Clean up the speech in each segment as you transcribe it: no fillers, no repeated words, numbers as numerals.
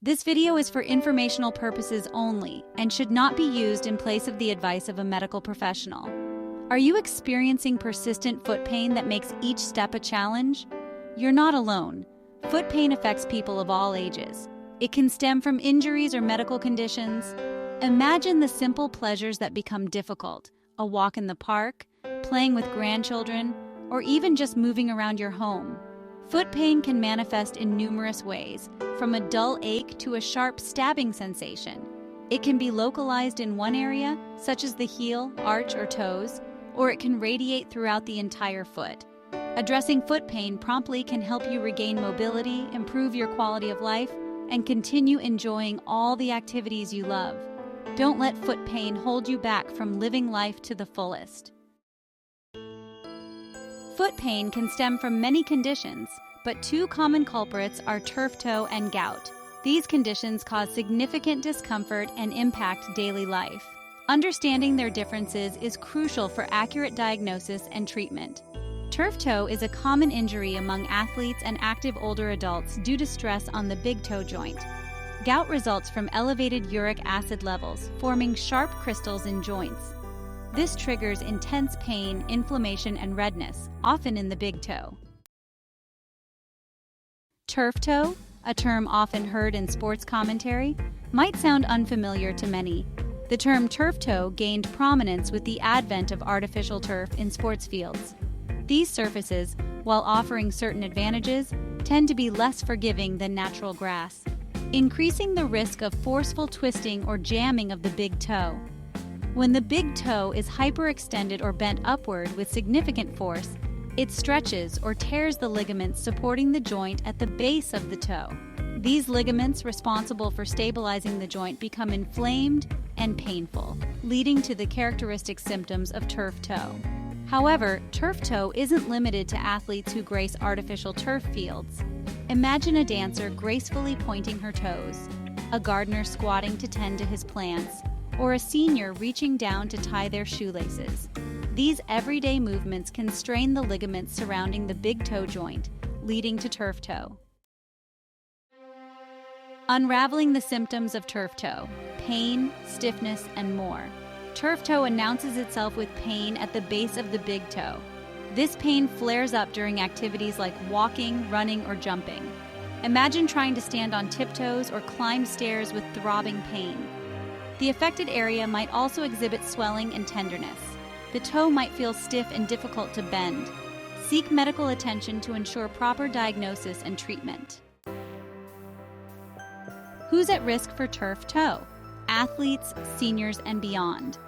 This video is for informational purposes only and should not be used in place of the advice of a medical professional. Are you experiencing persistent foot pain that makes each step a challenge? You're not alone. Foot pain affects people of all ages. It can stem from injuries or medical conditions. Imagine the simple pleasures that become difficult: a walk in the park, playing with grandchildren, or even just moving around your home. Foot pain can manifest in numerous ways, from a dull ache to a sharp stabbing sensation. It can be localized in one area, such as the heel, arch, or toes, or it can radiate throughout the entire foot. Addressing foot pain promptly can help you regain mobility, improve your quality of life, and continue enjoying all the activities you love. Don't let foot pain hold you back from living life to the fullest. Foot pain can stem from many conditions, but two common culprits are turf toe and gout. These conditions cause significant discomfort and impact daily life. Understanding their differences is crucial for accurate diagnosis and treatment. Turf toe is a common injury among athletes and active older adults due to stress on the big toe joint. Gout results from elevated uric acid levels, forming sharp crystals in joints. This triggers intense pain, inflammation, and redness, often in the big toe. Turf toe, a term often heard in sports commentary, might sound unfamiliar to many. The term turf toe gained prominence with the advent of artificial turf in sports fields. These surfaces, while offering certain advantages, tend to be less forgiving than natural grass, increasing the risk of forceful twisting or jamming of the big toe. When the big toe is hyperextended or bent upward with significant force, it stretches or tears the ligaments supporting the joint at the base of the toe. These ligaments responsible for stabilizing the joint become inflamed and painful, leading to the characteristic symptoms of turf toe. However, turf toe isn't limited to athletes who grace artificial turf fields. Imagine a dancer gracefully pointing her toes, a gardener squatting to tend to his plants, or a senior reaching down to tie their shoelaces. These everyday movements can strain the ligaments surrounding the big toe joint, leading to turf toe. Unraveling the symptoms of turf toe: pain, stiffness, and more. Turf toe announces itself with pain at the base of the big toe. This pain flares up during activities like walking, running, or jumping. Imagine trying to stand on tiptoes or climb stairs with throbbing pain. The affected area might also exhibit swelling and tenderness. The toe might feel stiff and difficult to bend. Seek medical attention to ensure proper diagnosis and treatment. Who's at risk for turf toe? Athletes, seniors, and beyond.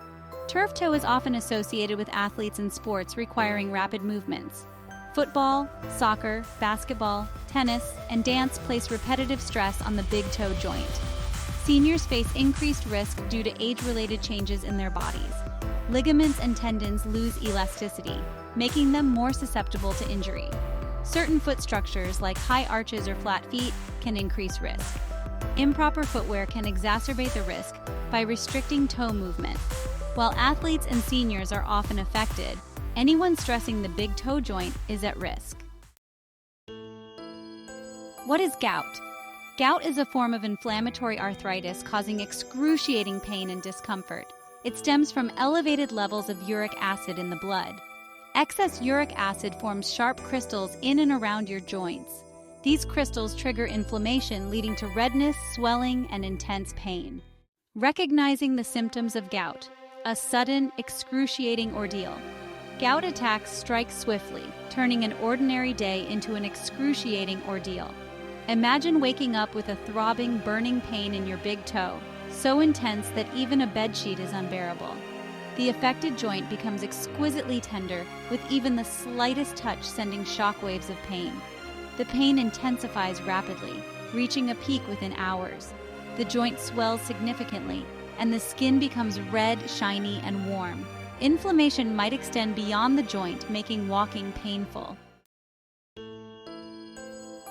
Turf toe is often associated with athletes in sports requiring rapid movements. Football, soccer, basketball, tennis, and dance place repetitive stress on the big toe joint. Seniors face increased risk due to age-related changes in their bodies. Ligaments and tendons lose elasticity, making them more susceptible to injury. Certain foot structures, like high arches or flat feet, can increase risk. Improper footwear can exacerbate the risk by restricting toe movement. While athletes and seniors are often affected, anyone stressing the big toe joint is at risk. What is gout? Gout is a form of inflammatory arthritis causing excruciating pain and discomfort. It stems from elevated levels of uric acid in the blood. Excess uric acid forms sharp crystals in and around your joints. These crystals trigger inflammation, leading to redness, swelling, and intense pain. Recognizing the symptoms of gout: a sudden, excruciating ordeal. Gout attacks strike swiftly, turning an ordinary day into an excruciating ordeal. Imagine waking up with a throbbing, burning pain in your big toe, so intense that even a bedsheet is unbearable. The affected joint becomes exquisitely tender, with even the slightest touch sending shockwaves of pain. The pain intensifies rapidly, reaching a peak within hours. The joint swells significantly, and the skin becomes red, shiny, and warm. Inflammation might extend beyond the joint, making walking painful.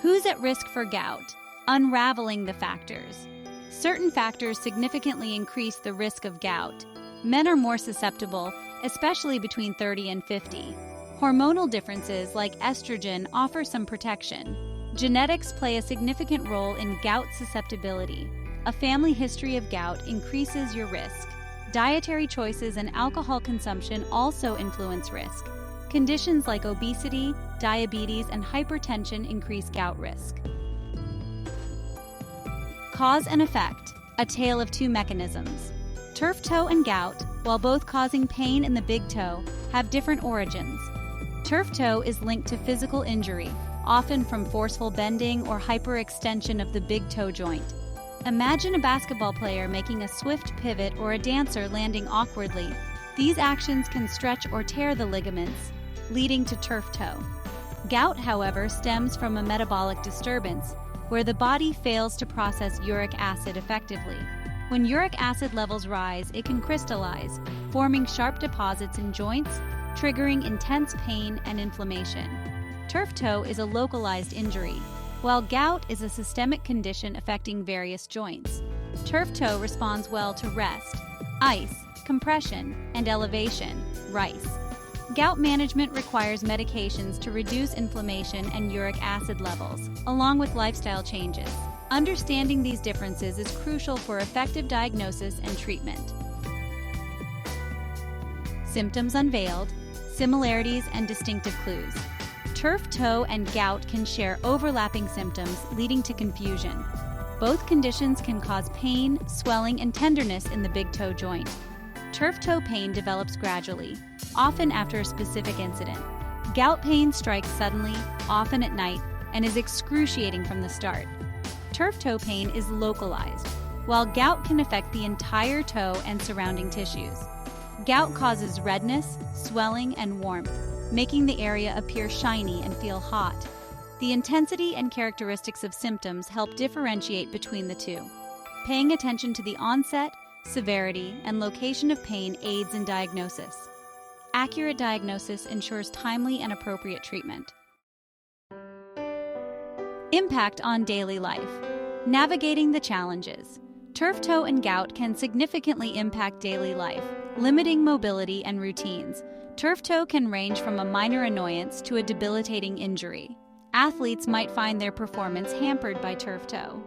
Who's at risk for gout? Unraveling the factors. Certain factors significantly increase the risk of gout. Men are more susceptible, especially between 30 and 50. Hormonal differences like estrogen offer some protection. Genetics play a significant role in gout susceptibility. A family history of gout increases your risk. Dietary choices and alcohol consumption also influence risk. Conditions like obesity, diabetes, and hypertension increase gout risk. Cause and effect, a tale of two mechanisms. Turf toe and gout, while both causing pain in the big toe, have different origins. Turf toe is linked to physical injury, often from forceful bending or hyperextension of the big toe joint. Imagine a basketball player making a swift pivot or a dancer landing awkwardly. These actions can stretch or tear the ligaments, leading to turf toe. Gout, however, stems from a metabolic disturbance, where the body fails to process uric acid effectively. When uric acid levels rise, it can crystallize, forming sharp deposits in joints, triggering intense pain and inflammation. Turf toe is a localized injury, while gout is a systemic condition affecting various joints. Turf toe responds well to rest, ice, compression, and elevation, rice. Gout management requires medications to reduce inflammation and uric acid levels, along with lifestyle changes. Understanding these differences is crucial for effective diagnosis and treatment. Symptoms unveiled, similarities and distinctive clues. Turf toe and gout can share overlapping symptoms, leading to confusion. Both conditions can cause pain, swelling, and tenderness in the big toe joint. Turf toe pain develops gradually, often after a specific incident. Gout pain strikes suddenly, often at night, and is excruciating from the start. Turf toe pain is localized, while gout can affect the entire toe and surrounding tissues. Gout causes redness, swelling, and warmth, making the area appear shiny and feel hot. The intensity and characteristics of symptoms help differentiate between the two. Paying attention to the onset, severity, and location of pain aids in diagnosis. Accurate diagnosis ensures timely and appropriate treatment. Impact on daily life. Navigating the challenges. Turf toe and gout can significantly impact daily life, limiting mobility and routines. Turf toe can range from a minor annoyance to a debilitating injury. Athletes might find their performance hampered by turf toe.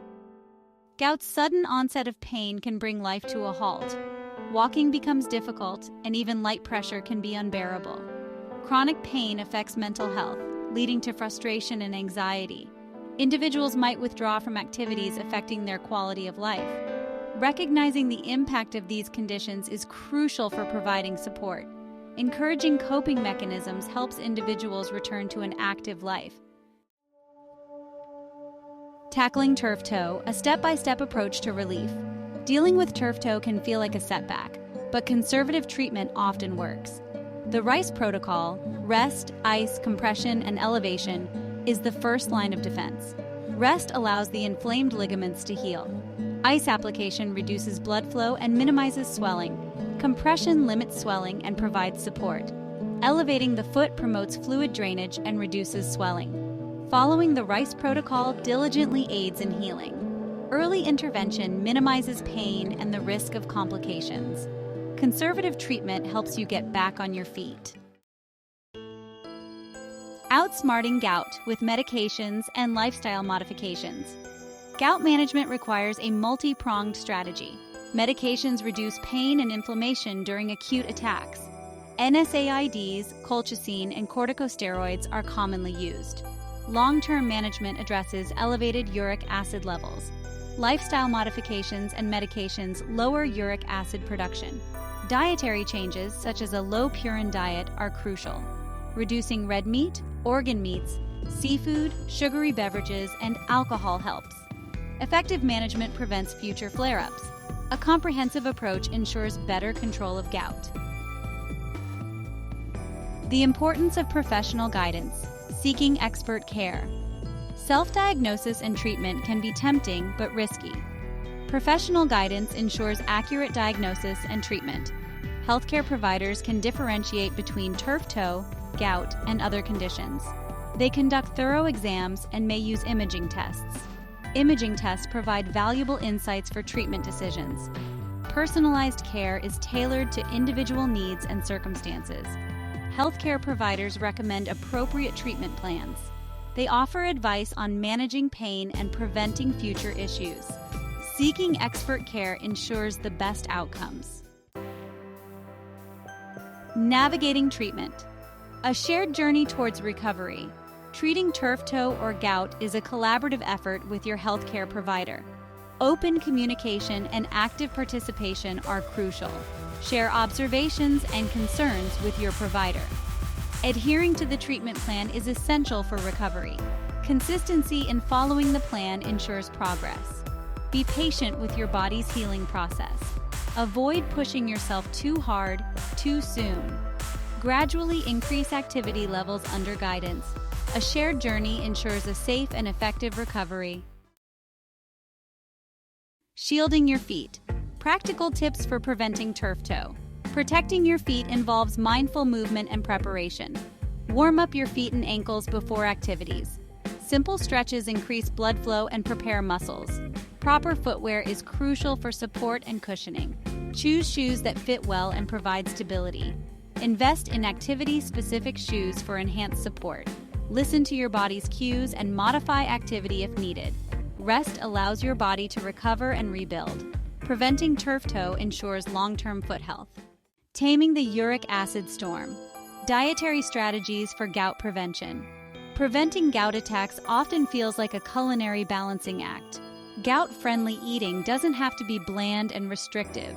Gout's sudden onset of pain can bring life to a halt. Walking becomes difficult, and even light pressure can be unbearable. Chronic pain affects mental health, leading to frustration and anxiety. Individuals might withdraw from activities affecting their quality of life. Recognizing the impact of these conditions is crucial for providing support. Encouraging coping mechanisms helps individuals return to an active life. Tackling turf toe, a step-by-step approach to relief. Dealing with turf toe can feel like a setback, but conservative treatment often works. The RICE protocol, rest, ice, compression, and elevation, is the first line of defense. Rest allows the inflamed ligaments to heal. Ice application reduces blood flow and minimizes swelling. Compression limits swelling and provides support. Elevating the foot promotes fluid drainage and reduces swelling. Following the RICE protocol diligently aids in healing. Early intervention minimizes pain and the risk of complications. Conservative treatment helps you get back on your feet. Outsmarting gout with medications and lifestyle modifications. Gout management requires a multi-pronged strategy. Medications reduce pain and inflammation during acute attacks. NSAIDs, colchicine, and corticosteroids are commonly used. Long-term management addresses elevated uric acid levels. Lifestyle modifications and medications lower uric acid production. Dietary changes, such as a low-purine diet, are crucial. Reducing red meat, organ meats, seafood, sugary beverages, and alcohol helps. Effective management prevents future flare-ups. A comprehensive approach ensures better control of gout. The importance of professional guidance. Seeking expert care. Self-diagnosis and treatment can be tempting but risky. Professional guidance ensures accurate diagnosis and treatment. Healthcare providers can differentiate between turf toe, gout, and other conditions. They conduct thorough exams and may use imaging tests. Imaging tests provide valuable insights for treatment decisions. Personalized care is tailored to individual needs and circumstances. Healthcare providers recommend appropriate treatment plans. They offer advice on managing pain and preventing future issues. Seeking expert care ensures the best outcomes. Navigating treatment. A shared journey towards recovery. Treating turf toe or gout is a collaborative effort with your healthcare provider. Open communication and active participation are crucial. Share observations and concerns with your provider. Adhering to the treatment plan is essential for recovery. Consistency in following the plan ensures progress. Be patient with your body's healing process. Avoid pushing yourself too hard, too soon. Gradually increase activity levels under guidance. A shared journey ensures a safe and effective recovery. Shielding your feet. Practical tips for preventing turf toe. Protecting your feet involves mindful movement and preparation. Warm up your feet and ankles before activities. Simple stretches increase blood flow and prepare muscles. Proper footwear is crucial for support and cushioning. Choose shoes that fit well and provide stability. Invest in activity-specific shoes for enhanced support. Listen to your body's cues and modify activity if needed. Rest allows your body to recover and rebuild. Preventing turf toe ensures long-term foot health. Taming the uric acid storm. Dietary strategies for gout prevention. Preventing gout attacks often feels like a culinary balancing act. Gout-friendly eating doesn't have to be bland and restrictive.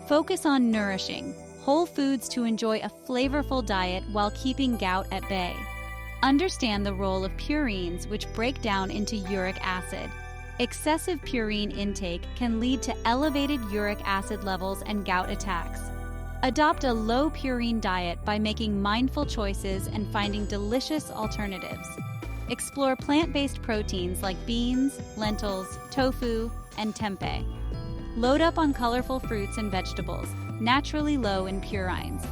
Focus on nourishing, whole foods to enjoy a flavorful diet while keeping gout at bay. Understand the role of purines, which break down into uric acid. Excessive purine intake can lead to elevated uric acid levels and gout attacks. Adopt a low purine diet by making mindful choices and finding delicious alternatives. Explore plant-based proteins like beans, lentils, tofu, and tempeh. Load up on colorful fruits and vegetables, naturally low in purines.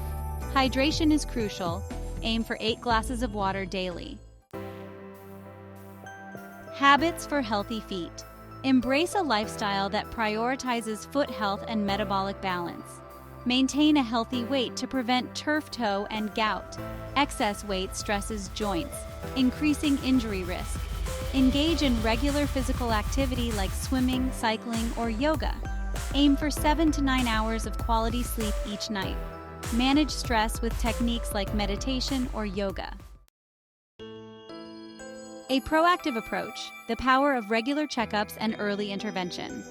Hydration is crucial. Aim for 8 glasses of water daily. Habits for healthy feet. Embrace a lifestyle that prioritizes foot health and metabolic balance. Maintain a healthy weight to prevent turf toe and gout. Excess weight stresses joints, increasing injury risk. Engage in regular physical activity like swimming, cycling, or yoga. Aim for 7 to 9 hours of quality sleep each night. Manage stress with techniques like meditation or yoga. A proactive approach, the power of regular checkups and early intervention.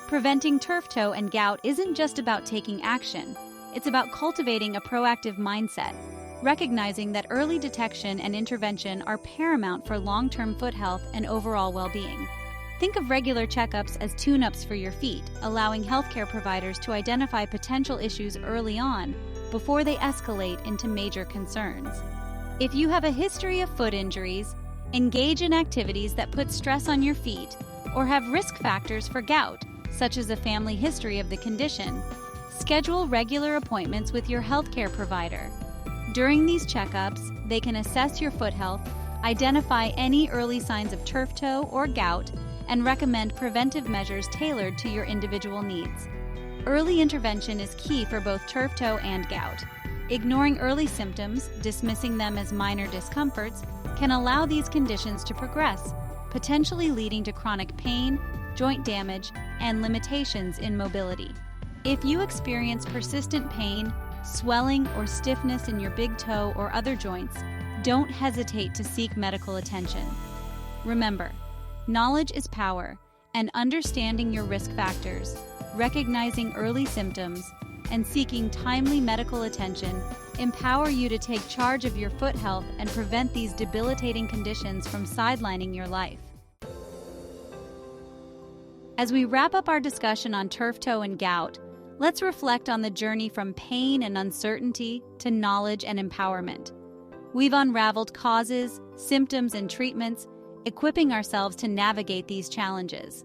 Preventing turf toe and gout isn't just about taking action, it's about cultivating a proactive mindset, recognizing that early detection and intervention are paramount for long-term foot health and overall well-being. Think of regular checkups as tune-ups for your feet, allowing healthcare providers to identify potential issues early on before they escalate into major concerns. If you have a history of foot injuries, engage in activities that put stress on your feet, or have risk factors for gout, such as a family history of the condition, schedule regular appointments with your healthcare provider. During these checkups, they can assess your foot health, identify any early signs of turf toe or gout, and recommend preventive measures tailored to your individual needs. Early intervention is key for both turf toe and gout. Ignoring early symptoms, dismissing them as minor discomforts, can allow these conditions to progress, potentially leading to chronic pain, joint damage, and limitations in mobility. If you experience persistent pain, swelling, or stiffness in your big toe or other joints, don't hesitate to seek medical attention. Remember, knowledge is power, and understanding your risk factors, recognizing early symptoms, and seeking timely medical attention empower you to take charge of your foot health and prevent these debilitating conditions from sidelining your life. As we wrap up our discussion on turf toe and gout, let's reflect on the journey from pain and uncertainty to knowledge and empowerment. We've unraveled causes, symptoms, and treatments, equipping ourselves to navigate these challenges.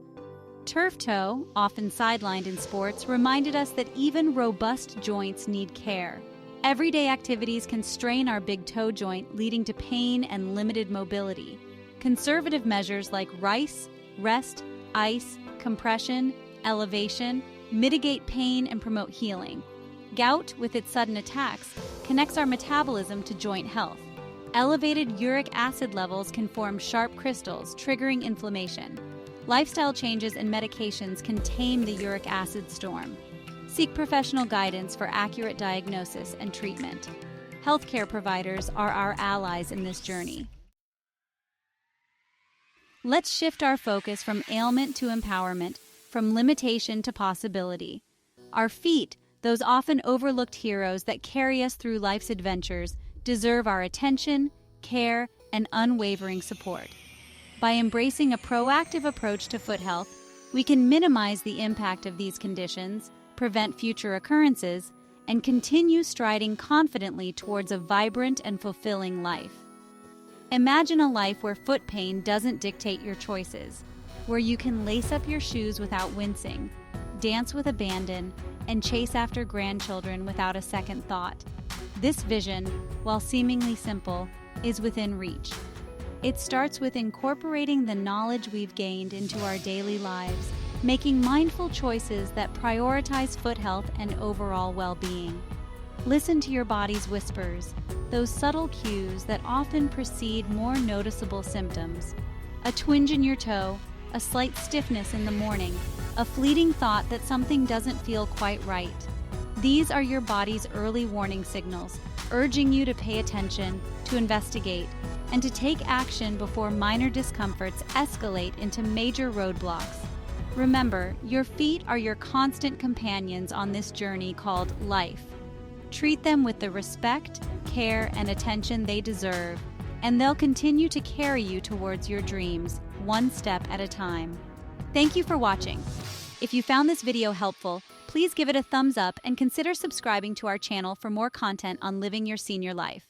Turf toe, often sidelined in sports, reminded us that even robust joints need care. Everyday activities can strain our big toe joint, leading to pain and limited mobility. Conservative measures like rice, rest, ice, compression, elevation, mitigate pain and promote healing. Gout, with its sudden attacks, connects our metabolism to joint health. Elevated uric acid levels can form sharp crystals, triggering inflammation. Lifestyle changes and medications can tame the uric acid storm. Seek professional guidance for accurate diagnosis and treatment. Healthcare providers are our allies in this journey. Let's shift our focus from ailment to empowerment, from limitation to possibility. Our feet, those often overlooked heroes that carry us through life's adventures, deserve our attention, care, and unwavering support. By embracing a proactive approach to foot health, we can minimize the impact of these conditions, prevent future occurrences, and continue striding confidently towards a vibrant and fulfilling life. Imagine a life where foot pain doesn't dictate your choices, where you can lace up your shoes without wincing, dance with abandon, and chase after grandchildren without a second thought. This vision, while seemingly simple, is within reach. It starts with incorporating the knowledge we've gained into our daily lives, making mindful choices that prioritize foot health and overall well-being. Listen to your body's whispers, those subtle cues that often precede more noticeable symptoms. A twinge in your toe, a slight stiffness in the morning, a fleeting thought that something doesn't feel quite right. These are your body's early warning signals, urging you to pay attention, to investigate, and to take action before minor discomforts escalate into major roadblocks. Remember, your feet are your constant companions on this journey called life. Treat them with the respect, care, and attention they deserve, and they'll continue to carry you towards your dreams, one step at a time. Thank you for watching. If you found this video helpful, please give it a thumbs up and consider subscribing to our channel for more content on living your senior life.